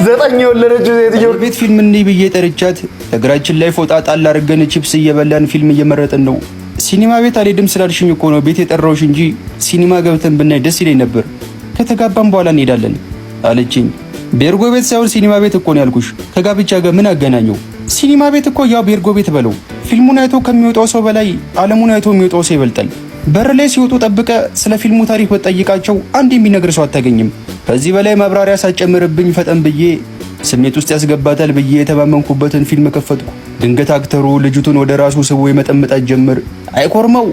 9 የወለደችው ሴትዮ ቤት ፊልም እንይ ብዬ ጠርቻት እግራችን ላይ ፎጣ ጣል አድርገን ቺፕስ እየበላን ፊልም እየመረጥን ነው። ሲኒማ ቤት አልሄድም ስላልሽኝ እኮ ነው ቤት የጠራሁሽ እንጂ ሲኒማ ገብተን ብናይ ደስ ይለኝ ነበር። ከተጋባን በኋላ እንሄዳለን አለችኝ። ቤርጎ ቤት ሳይሆን ሲኒማ ቤት እኮ ነው ያልኩሽ። ከጋብቻ ጋር ምን አገናኘው? ሲኒማ ቤት እኮ ያው ቤርጎ ቤት በለው። ፊልሙን አይቶ ከሚወጣው ሰው በላይ ዓለሙን አይቶ የሚወጣው ሰው ይበልጣል። በር ላይ ሲወጡ ጠብቀ ስለ ፊልሙ ታሪክ በጠይቃቸው አንድ የሚነግር ሰው አታገኝም። ከዚህ በላይ ማብራሪያ ሳጨምርብኝ ፈጠን ብዬ ስሜት ውስጥ ያስገባታል ብዬ የተማመንኩበትን ፊልም ከፈትኩ። ድንገት አክተሩ ልጅቱን ወደ ራሱ ስቦ የመጠመጣት ጀመር። አይኮርመው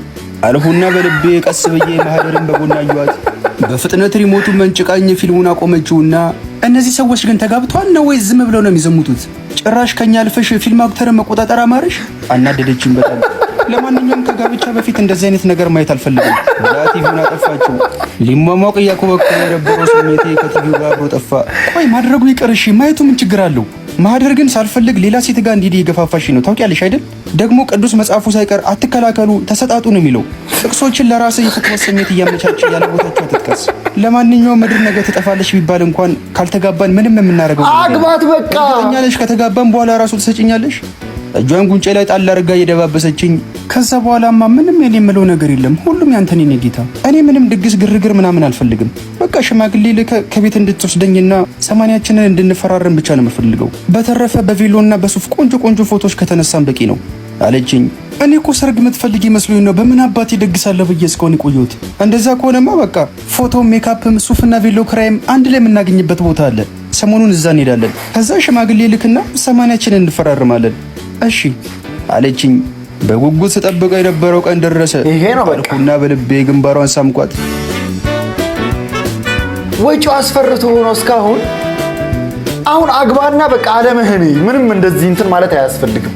አልሁና በልቤ ቀስ ብዬ ማህደርን በጎና አየኋት። በፍጥነት ሪሞቱን መንጭቃኝ ፊልሙን አቆመችውና እነዚህ ሰዎች ግን ተጋብተዋል ነው ወይ ዝም ብለው ነው የሚዘሙቱት? ጭራሽ ከኛ አልፈሽ ፊልም አክተርን መቆጣጠር አማረሽ? አናደደችኝ በጣም። ለማንኛውም ከጋብቻ በፊት እንደዚህ አይነት ነገር ማየት አልፈልግም ብላ ቲቪውን አጠፋችው። ሊሟሟቅ እያኮበኮበ የነበረው ስሜቴ ከቲቪው ጋር አብሮ ጠፋ። ቆይ ማድረጉ ይቅርሽ ማየቱ ምን ችግር አለው? ማህደር ግን ሳልፈልግ ሌላ ሴት ጋር እንዲህ እየገፋፋሽ ነው ታውቂያለሽ አይደል? ደግሞ ቅዱስ መጽሐፉ ሳይቀር አትከላከሉ ተሰጣጡ ነው የሚለው። ጥቅሶችን ለራስህ የፍቅር ስሜት እያመቻቸ ያለ ቦታቸው አትጥቀስ። ለማንኛውም ምድር ነገ ትጠፋለች ቢባል እንኳን ካልተጋባን ምንም የምናደርገው አግባት በቃ እኛለሽ። ከተጋባን በኋላ ራሱ ትሰጭኛለሽ። እጇን ጉንጬ ላይ ጣል አድርጋ እየደባበሰችኝ ከዛ በኋላማ ምንም የኔ የምለው ነገር የለም። ሁሉም ያንተ ነኝ ጌታ። እኔ ምንም ድግስ ግርግር ምናምን አልፈልግም። በቃ ሽማግሌ ልከህ ከቤት እንድትወስደኝና ሰማንያችንን እንድንፈራረም ብቻ ነው የምፈልገው። በተረፈ በቬሎና በሱፍ ቆንጆ ቆንጆ ፎቶዎች ከተነሳን በቂ ነው አለችኝ። እኔ እኮ ሰርግ የምትፈልጊ መስሎኝ ነው በምን አባቴ ደግሳለሁ ብዬ እስካሁን የቆየሁት። እንደዛ ከሆነማ በቃ ፎቶ፣ ሜካፕም፣ ሱፍና ቬሎ ክራይም አንድ ላይ የምናገኝበት ቦታ አለ። ሰሞኑን እዛ እንሄዳለን። ከዛ ሽማግሌ ልክና ሰማንያችንን እንፈራረማለን። እሺ አለችኝ። በጉጉት ስጠብቀው የነበረው ቀን ደረሰ። ይሄ ነው በልኩና በልቤ ግንባሯን ሳምኳት። ወጪው አስፈርቶ ሆኖ እስካሁን አሁን አግባና በቃ አለምህን ምንም እንደዚህ እንትን ማለት አያስፈልግም።